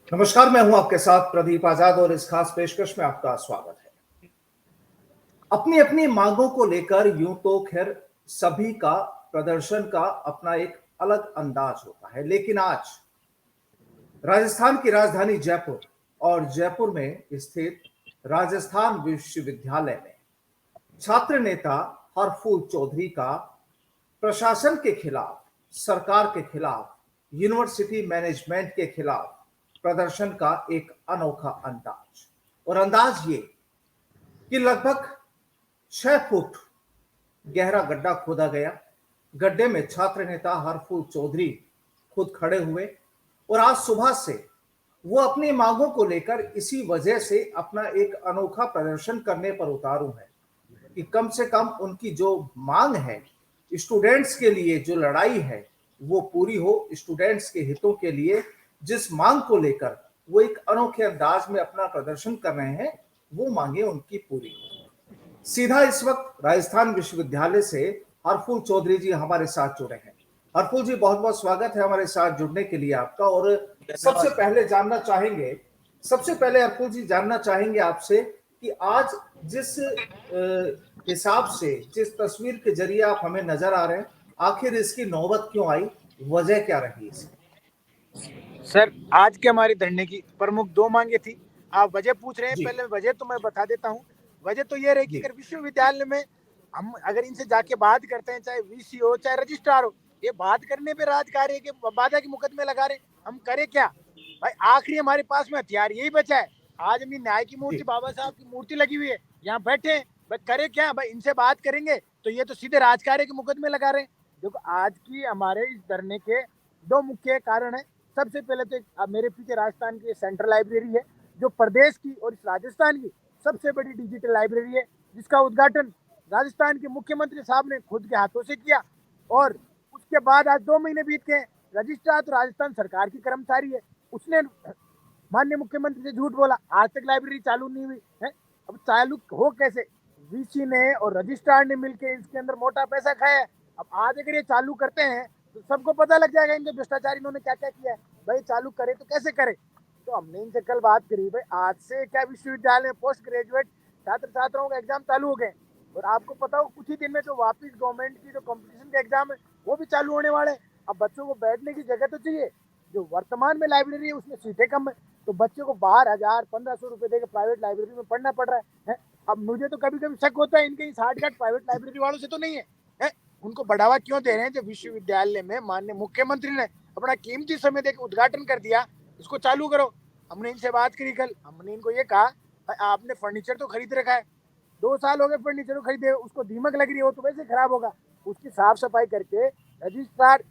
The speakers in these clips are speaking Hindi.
नमस्कार, मैं हूं आपके साथ प्रदीप आजाद और इस खास पेशकश में आपका स्वागत है। अपनी अपनी मांगों को लेकर यूं तो खैर सभी का प्रदर्शन का अपना एक अलग अंदाज होता है, लेकिन आज राजस्थान की राजधानी जयपुर और जयपुर में स्थित राजस्थान विश्वविद्यालय में छात्र नेता हरफूल चौधरी का प्रशासन के खिलाफ, सरकार के खिलाफ, यूनिवर्सिटी मैनेजमेंट के खिलाफ प्रदर्शन का एक अनोखा अंदाज, और अंदाज ये कि लगभग 6 फुट गहरा गड्ढा खोदा गया। गड्ढे में छात्र नेता हरफूल चौधरी खुद खड़े हुए और आज सुबह से वो अपनी मांगों को लेकर इसी वजह से अपना एक अनोखा प्रदर्शन करने पर उतारू है कि कम से कम उनकी जो मांग है, स्टूडेंट्स के लिए जो लड़ाई है वो पूरी हो। स्टूडेंट्स के हितों के लिए जिस मांग को लेकर वो एक अनोखे अंदाज में अपना प्रदर्शन कर रहे हैं, वो मांगे उनकी पूरी हो। सीधा इस वक्त राजस्थान विश्वविद्यालय से हरफूल चौधरी जी हमारे साथ जुड़े हैं। हरफूल जी, बहुत बहुत स्वागत है हमारे साथ जुड़ने के लिए आपका। और सबसे पहले हरफूल जी जानना चाहेंगे आपसे कि आज जिस हिसाब से, जिस तस्वीर के जरिए आप हमें नजर आ रहे हैं, आखिर इसकी नौबत क्यों आई, वजह क्या रही इसकी? सर, आज के हमारी धरने की प्रमुख दो मांगे थी। आप वजह पूछ रहे हैं, जी पहले वजह तो मैं बता देता हूँ। वजह तो ये रही कि जी अगर विश्वविद्यालय में हम अगर इनसे जाके बात करते हैं, चाहे वीसी हो चाहे रजिस्ट्रार हो, ये बात करने पे राजकार्य के बाधा के मुकदमे लगा रहे, हम करें क्या भाई? आखिरी हमारे पास में हथियार यही बचा है। आज अपनी न्याय की मूर्ति, जी बाबा साहब की मूर्ति लगी हुई है, यहाँ बैठे हैं भाई, करे क्या भाई? इनसे बात करेंगे तो ये तो सीधे राजकार्य के मुकदमे लगा रहे हैं। देखो, आज की हमारे इस धरने के दो मुख्य कारण है। सबसे पहले तो मेरे पीछे राजस्थान की सेंट्रल लाइब्रेरी है, जो प्रदेश की और इस राजस्थान की सबसे बड़ी डिजिटल लाइब्रेरी है, जिसका उद्घाटन राजस्थान के मुख्यमंत्री साहब ने खुद के हाथों से किया। और उसके बाद आज 2 महीने बीत गए। रजिस्ट्रार तो राजस्थान सरकार की कर्मचारी है, उसने माननीय मुख्यमंत्री से झूठ बोला, आज तक लाइब्रेरी चालू नहीं हुई है। अब चालू हो कैसे? वीसी ने और रजिस्ट्रार ने मिलकर इसके अंदर मोटा पैसा खाया है। अब आज अगर ये चालू करते हैं तो सबको पता लग जाएगा इनके भ्रष्टाचार इन्होंने क्या क्या किया है। भाई चालू करे तो कैसे करे? तो हमने इनसे कल बात करी, भाई आज से क्या विश्वविद्यालय में पोस्ट ग्रेजुएट छात्र छात्राओं का एग्जाम चालू हो गए, और आपको पता हो कुछ ही दिन में जो वापिस गवर्नमेंट की जो कंपटीशन के एग्जाम है वो भी चालू होने वाले हैं। अब बच्चों को बैठने की जगह तो चाहिए। जो वर्तमान में लाइब्रेरी है उसमें सीटें कम है, तो बच्चे को 12,000-1,500 रुपए देकर प्राइवेट लाइब्रेरी में पढ़ना पड़ रहा है। अब मुझे तो कभी कभी शक होता है इनके इस हार्ड कार्ड प्राइवेट लाइब्रेरी वालों से तो नहीं है। उनको बढ़ावा क्यों दे रहे हैं? जब विश्वविद्यालय में माननीय मुख्यमंत्री ने अपना कीमती समय देकर उद्घाटन कर दिया, इसको चालू करो। हमने इनसे बात करी कल, हमने इनको ये कहा, आपने फर्नीचर तो खरीद रखा है, 2 साल हो गए फर्नीचर को खरीदे, उसको दीमक लग रही हो तो वैसे खराब होगा। उसकी साफ सफाई करके रजिस्ट्रार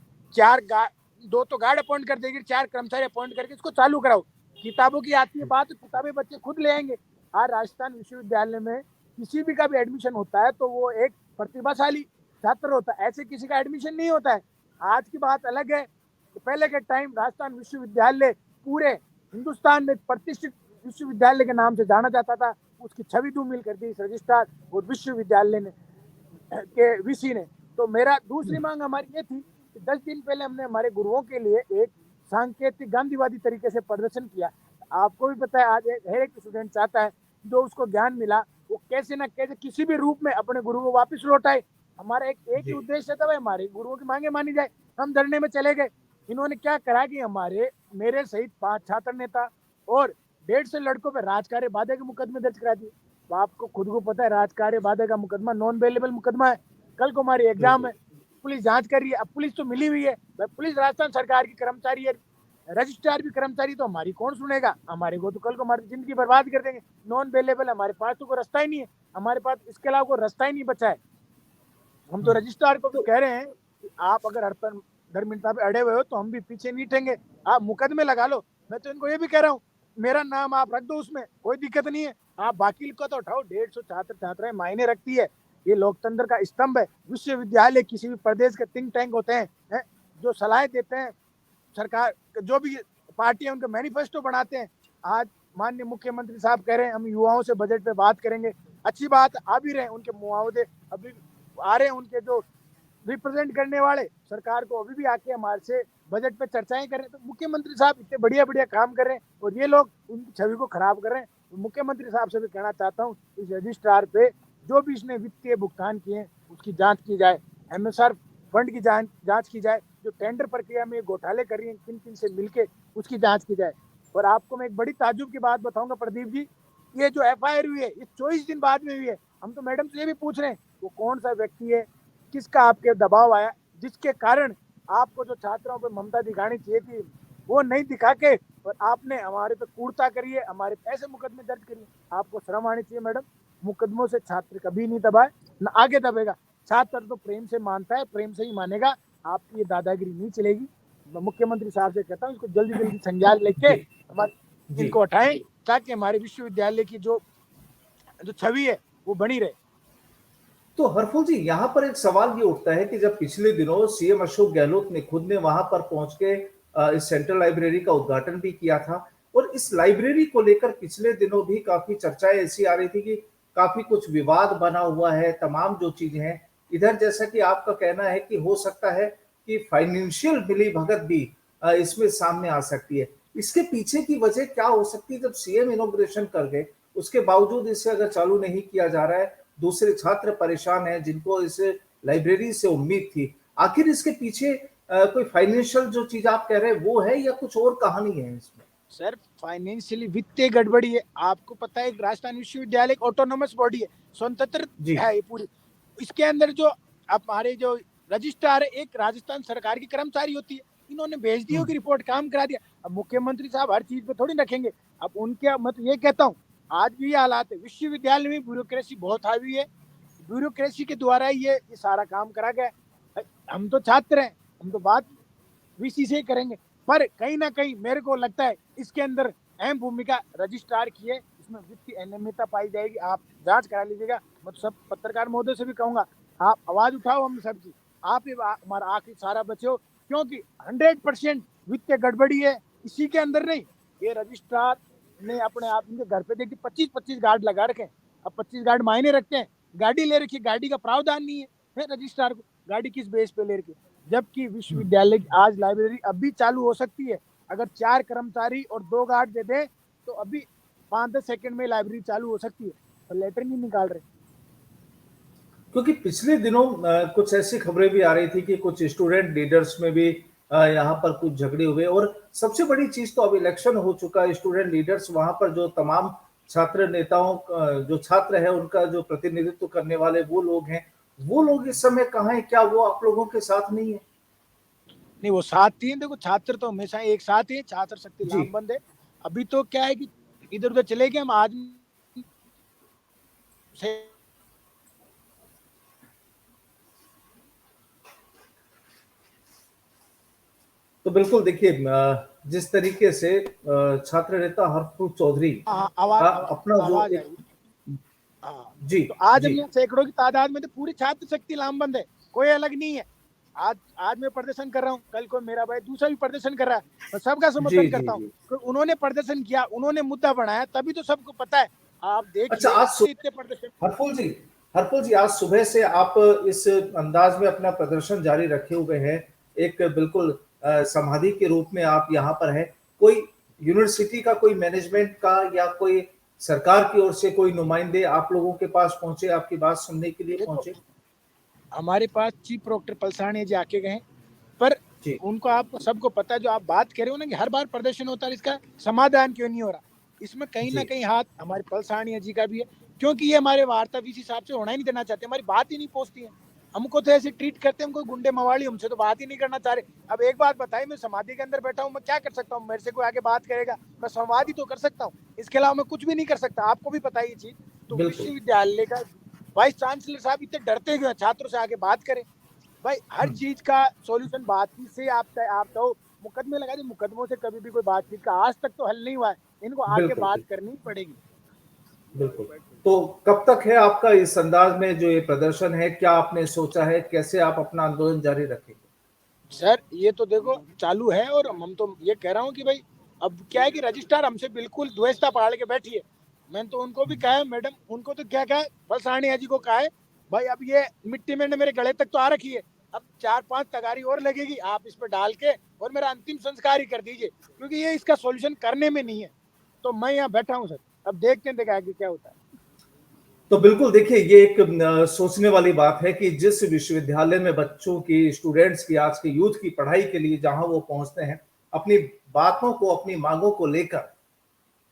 दो तो गार्ड अपॉइंट कर देगी, 4 कर्मचारी अपॉइंट करके इसको चालू कराओ। किताबों की आती है बात, तो किताबें बच्चे खुद ले आएंगे। आज राजस्थान विश्वविद्यालय में किसी भी का भी एडमिशन होता है तो वो एक प्रतिभाशाली छात्र होता है, ऐसे किसी का एडमिशन नहीं होता है। आज की बात अलग है। तो पहले के टाइम राजस्थान विश्वविद्यालय पूरे हिंदुस्तान में प्रतिष्ठित विश्वविद्यालय के नाम से जाना जाता था। उसकी छवि धूमिल कर दी इस रजिस्ट्रार और विश्वविद्यालय ने के वीसी ने। तो मेरा दूसरी मांग हमारी ये थी कि 10 दिन पहले हमने हमारे गुरुओं के लिए एक सांकेतिक गांधीवादी तरीके से प्रदर्शन किया। आपको भी पता है, आज हर एक स्टूडेंट चाहता है जो उसको ज्ञान मिला वो कैसे ना कैसे किसी भी रूप में अपने गुरु को वापस लौटाए। हमारा एक ही जी उद्देश्य था, भाई हमारे गुरुओं की मांगे मानी जाए। हम धरने में चले गए। इन्होंने क्या करा कि मेरे सहित 5 छात्र नेता और 150 लड़कों पर राजकार्य बाधा के मुकदमे दर्ज करा दिए। तो आपको खुद को पता है, राजकार्य बाधा का मुकदमा नॉन बेलेबल मुकदमा है। कल को हमारी एग्जाम बिल्कुल। है, पुलिस जांच कर रही है। अब पुलिस तो मिली हुई है, पुलिस राजस्थान सरकार की कर्मचारी है, रजिस्ट्रार भी कर्मचारी, तो हमारी कौन सुनेगा? हमारे को तो कल को हमारी जिंदगी बर्बाद कर देंगे। नॉन बेलेबल, हमारे पास तो कोई रास्ता ही नहीं है, हमारे पास इसके अलावा कोई रास्ता ही नहीं बचा है। हम तो रजिस्ट्रार को भी तो कह रहे हैं कि आप अगर धर्मिणता पे अड़े हुए हो तो हम भी पीछे नहीं टेंगे, आप मुकदमे लगा लो। मैं तो इनको ये भी कह रहा हूँ, मेरा नाम आप रख दो, उसमें कोई दिक्कत नहीं है। आप बाकी को तो उठाओ, 150 छात्र छात्राएं मायने रखती है। ये लोकतंत्र का स्तंभ है। विश्वविद्यालय किसी भी प्रदेश के थिंक टैंक होते हैं, जो सलाह देते हैं सरकार, जो भी पार्टी है उनका मैनिफेस्टो बनाते हैं। आज माननीय मुख्यमंत्री साहब कह रहे हैं हम युवाओं से बजट पे बात करेंगे। अच्छी बात, आ भी रहे, उनके मुआवजे अभी आ रहे हैं, उनके जो रिप्रेजेंट करने वाले सरकार को अभी भी आके हमारे से बजट पे चर्चाएं कर रहे हैं। तो मुख्यमंत्री साहब इतने बढ़िया बढ़िया काम कर रहे हैं और ये लोग उनकी छवि को खराब कर रहे हैं। तो मुख्यमंत्री साहब से भी कहना चाहता हूँ, इस रजिस्ट्रार पे जो भी इसने वित्तीय भुगतान किए हैं उसकी जांच की जाए, एमएसआर फंड की जांच की जाए, जो टेंडर प्रक्रिया में घोटाले कर रही है किन किन से मिलके उसकी जांच की जाए। और आपको मैं एक बड़ी ताजुब की बात बताऊंगा प्रदीप जी, ये जो एफआईआर हुई है ये 24 दिन बाद में हुई है। हम तो मैडम से ये भी पूछ रहे हैं वो कौन सा व्यक्ति है, किसका आपके दबाव आया जिसके कारण आपको जो छात्रों पर ममता दिखानी चाहिए थी वो नहीं दिखा के और आपने हमारे पे कूड़ता करी है, हमारे ऐसे मुकदमे दर्ज करिए। आपको शर्म आनी चाहिए मैडम। मुकदमों से छात्र कभी नहीं दबाए, न आगे दबेगा। छात्र तो प्रेम से मानता है, प्रेम से ही मानेगा। आपकी ये दादागिरी नहीं चलेगी। मैं मुख्यमंत्री साहब से कहता हूँ इसको जल्दी जल्दी संज्ञान लेके हमारे इनको हटाएं ताकि हमारे विश्वविद्यालय की जो छवि है वो बनी रहे। तो हरफुल जी, यहाँ पर एक सवाल ये उठता है कि जब पिछले दिनों सीएम अशोक गहलोत ने खुद ने वहां पर पहुंच के इस सेंट्रल लाइब्रेरी का उद्घाटन भी किया था और इस लाइब्रेरी को लेकर पिछले दिनों भी काफी चर्चाएं ऐसी आ रही थी कि काफी कुछ विवाद बना हुआ है, तमाम जो चीजें हैं इधर, जैसा कि आपका कहना है कि हो सकता है कि फाइनेंशियल मिलीभगत भी इसमें सामने आ सकती है। इसके पीछे की वजह क्या हो सकती है? जब सीएम इनॉग्रेशन कर गए उसके बावजूद इसे अगर चालू नहीं किया जा रहा है, दूसरे छात्र परेशान हैं जिनको इस लाइब्रेरी से उम्मीद थी, आखिर इसके पीछे कोई फाइनेंशियल जो चीज आप कह रहे हैं वो है या कुछ और कहानी है इसमें? सर फाइनेंशियली वित्तीय गड़बड़ी है। आपको पता है राजस्थान विश्वविद्यालय एक ऑटोनोमस बॉडी है, स्वतंत्र है ये पूरी। इसके अंदर जो हमारे जो रजिस्ट्रार है एक राजस्थान सरकार की कर्मचारी होती है, इन्होंने भेज दी होगी रिपोर्ट, काम करा दिया। अब मुख्यमंत्री साहब हर चीज पे थोड़ी रखेंगे। अब उनके मैं तो ये कहता हूँ आज भी ये हालात है, विश्वविद्यालय में ब्यूरोक्रेसी बहुत हावी है, ब्यूरोक्रेसी के द्वारा ये सारा काम करा गया। हम तो छात्र हैं, हम तो बात वीसी से ही करेंगे, पर कहीं ना कहीं मेरे को लगता है इसके अंदर अहम भूमिका रजिस्ट्रार की है। इसमें वित्तीय अनियमितता पाई जाएगी, आप जांच करा लीजिएगा। मैं तो सब पत्रकार महोदय से भी कहूंगा आप आवाज उठाओ, हम सबकी आप ही हमारा आखिरी सारा बचे हो, क्योंकि 100% वित्तीय गड़बड़ी है इसी के अंदर नहीं। ये रजिस्ट्रार ने अपने आप इनके घर पे देखिए 25-25 गार्ड लगा रखे हैं। अब 25 गार्ड मायने रखते हैं, गाड़ी ले रखी, गाड़ी का प्रावधान नहीं है रजिस्ट्रार को, गाड़ी किस बेस पे ले रखी। जबकि विश्वविद्यालय की आज लाइब्रेरी अभी चालू हो सकती है, अगर 4 कर्मचारी और 2 गार्ड दे दे तो अभी 5-10 सेकंड में लाइब्रेरी चालू हो सकती है, तो लेटर नहीं निकाल रहे। क्योंकि पिछले दिनों कुछ ऐसी खबरें भी आ रही थी कि कुछ स्टूडेंट लीडर्स में भी यहाँ पर कुछ झगड़े हुए और सबसे बड़ी चीज तो अब इलेक्शन हो चुका है, स्टूडेंट लीडर्स वहां पर जो तमाम छात्र नेताओं जो छात्र है उनका जो प्रतिनिधित्व करने वाले वो लोग हैं, वो लोग इस समय कहाँ है? क्या वो आप लोगों के साथ नहीं है? नहीं वो साथ ही है, देखो छात्र तो हमेशा एक साथ ही, छात्र शक्ति जी। लामबंद है। अभी तो क्या है कि इधर उधर चले गए हम आज से। तो बिल्कुल देखिए, जिस तरीके से छात्र नेता हरप्रीत चौधरी आवाज का अपना जो आवाज एक, आई। हाँ, जी तो आज हम जी यहाँ सैकड़ों की तादाद में तो पूरी छात्र शक्ति लामबंद है, कोई अलग नहीं है। आज मैं प्रदर्शन कर रहा हूँ, कल को मेरा भाई दूसरा भी प्रदर्शन कर रहा है, मैं सबका जी समर्थन जी करता हूँ। जी। तो उन्होंने प्रदर्शन किया, उन्होंने मुद्दा बढ़ाया, तभी तो सबको पता है। आप अच्छा, देखिए आज इतने प्रदर्शन। हरफुल जी, हरफुल जी, आज सुबह से आप इस अंदाज में अपना प्रदर्शन जारी रखे हुए हैं, एक बिल्कुल समाधि के रूप में आप यहाँ पर हैं। कोई यूनिवर्सिटी का कोई मैनेजमेंट का या कोई सरकार की ओर से कोई नुमाइंदे आप लोगों के पास पहुंचे, आपकी बात सुनने के लिए देखो पहुंचे? हमारे पास चीफ प्रोक्टर पलसाणी जी आके गए, पर जी उनको आपको सबको पता है जो आप बात कर रहे हो ना कि हर बार प्रदर्शन होता है, इसका समाधान क्यों नहीं हो रहा। इसमें कहीं ना जी कहीं हाथ हमारे पलसाणी जी का भी है, क्योंकि ये हमारे वार्ता इस हिसाब से होना ही नहीं देना चाहते, हमारी बात ही नहीं पहुंचती है। हमको तो ऐसे ट्रीट करते हैं, हमको गुंडे मवाली, हमसे तो बात ही नहीं करना चाह रहे। अब एक बात बताइए, मैं समाधि के अंदर बैठा हूँ, मैं क्या कर सकता हूँ? मेरे से कोई आगे बात करेगा, मैं संवाद ही तो कर सकता हूँ, इसके अलावा मैं कुछ भी नहीं कर सकता। आपको भी पता है ये चीज। तो बिल्कुल विश्वविद्यालय का वाइस चांसलर साहब इतने डरते हुए छात्रों से आगे बात करें। भाई हर चीज का सॉल्यूशन बातचीत से आप तो मुकदमे लगा दिए, मुकदमों से कभी भी कोई बातचीत का आज तक तो हल नहीं हुआ है, इनको आके बिल्कुल बात बिल्कुल करनी पड़ेगी। बिल्कुल। तो कब तक है आपका इस अंदाज में जो ये प्रदर्शन है, क्या आपने सोचा है, कैसे आप अपना आंदोलन जारी रखेंगे? सर ये तो देखो चालू है, और हम तो ये कह रहा हूँ कि भाई अब क्या है कि रजिस्ट्रार हमसे बिल्कुल द्वेषता पहाड़ के बैठी है। मैंने तो उनको भी कहा है मैडम, उनको तो क्या कहा है, फलसाणी जी को कहा है भाई अब ये मिट्टी में मेरे गले तक तो आ रखी है, अब 4-5 तगारी और लगेगी, आप इस पर डाल के और मेरा अंतिम संस्कार ही कर दीजिए, क्योंकि ये इसका सॉल्यूशन करने में नहीं है। तो मैं यहाँ बैठा हूँ सर, अब देखते हैं देखा आगे क्या होता है। तो बिल्कुल देखिए, ये एक सोचने वाली बात है कि जिस विश्वविद्यालय में बच्चों की, स्टूडेंट्स की, आज के यूथ की पढ़ाई के लिए जहां वो पहुंचते हैं, अपनी बातों को, अपनी मांगों को लेकर,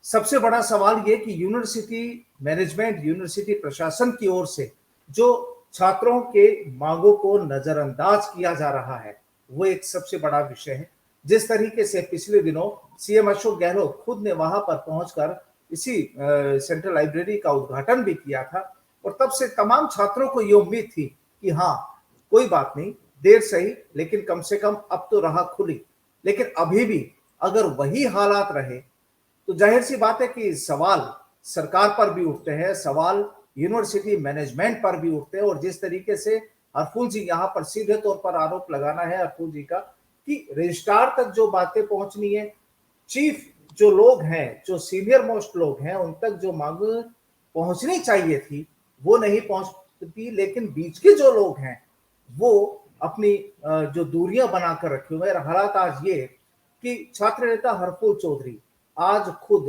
सबसे बड़ा सवाल ये कि यूनिवर्सिटी मैनेजमेंट, यूनिवर्सिटी प्रशासन की ओर से जो छात्रों के मांगों को नजरअंदाज किया जा रहा है, वो एक सबसे बड़ा विषय है। जिस तरीके से पिछले दिनों सीएम अशोक गहलोत खुद ने वहां पर पहुंचकर इसी सेंट्रल लाइब्रेरी का उद्घाटन भी किया था, और तब से तमाम छात्रों को ये उम्मीद थी कि हाँ, कोई बात नहीं, देर सही लेकिन कम से कम अब तो राह खुली। लेकिन अभी भी अगर वही हालात रहे तो जाहिर सी बात है कि सवाल सरकार पर भी उठते हैं, सवाल यूनिवर्सिटी मैनेजमेंट पर भी उठते हैं। और जिस तरीके से हरफूल जी यहाँ पर सीधे तौर पर आरोप लगाना है हरफूल जी का कि रजिस्ट्रार तक जो बातें पहुंचनी है, चीफ जो लोग हैं, जो सीनियर मोस्ट लोग हैं, उन तक जो मांग पहुंचनी चाहिए थी वो नहीं पहुंचती, लेकिन बीच के जो लोग हैं वो अपनी जो दूरियां बनाकर रखे हुए हैं। हालात आज ये कि छात्र नेता हरफूल चौधरी आज खुद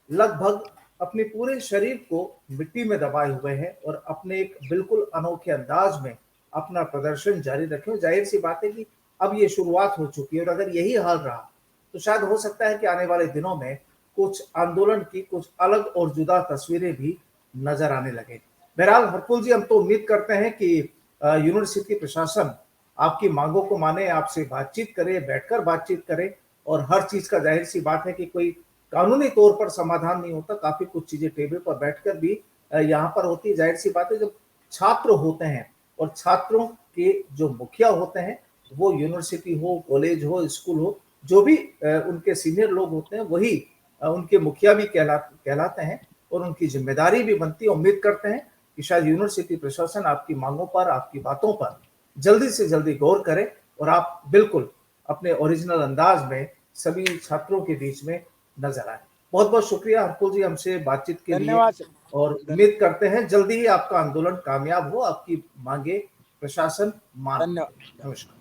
लगभग अपने पूरे शरीर को मिट्टी में दबाए हुए हैं और अपने एक बिल्कुल अनोखे अंदाज में अपना प्रदर्शन जारी रखे। जाहिर सी बात है कि अब ये शुरुआत हो चुकी है, और अगर यही हाल रहा तो शायद हो सकता है कि आने वाले दिनों में कुछ आंदोलन की कुछ अलग और जुदा तस्वीरें भी नजर आने लगे। बहरहाल हरफूल जी, हम तो उम्मीद करते हैं कि यूनिवर्सिटी प्रशासन आपकी मांगों को माने, आपसे बातचीत करे, बैठकर बातचीत करे। और हर चीज का जाहिर सी बात है कि कोई कानूनी तौर पर समाधान नहीं होता, काफी कुछ चीजें टेबल पर बैठकर भी यहाँ पर होती है। जाहिर सी बात है, जब छात्र होते हैं और छात्रों के जो मुखिया होते हैं, वो यूनिवर्सिटी हो, कॉलेज हो, स्कूल हो, जो भी उनके सीनियर लोग होते हैं, वही उनके मुखिया भी कहलाते हैं और उनकी जिम्मेदारी भी बनती है। उम्मीद करते हैं कि शायद यूनिवर्सिटी प्रशासन आपकी मांगों पर, आपकी बातों पर जल्दी से जल्दी गौर करे और आप बिल्कुल अपने ओरिजिनल अंदाज में सभी छात्रों के बीच में नजर आए। बहुत बहुत शुक्रिया हरफूल जी हमसे बातचीत के लिए, धन्यवाद सर। और उम्मीद करते हैं जल्दी ही आपका आंदोलन कामयाब हो, आपकी मांगे प्रशासन मान। धन्यवाद। नमस्कार।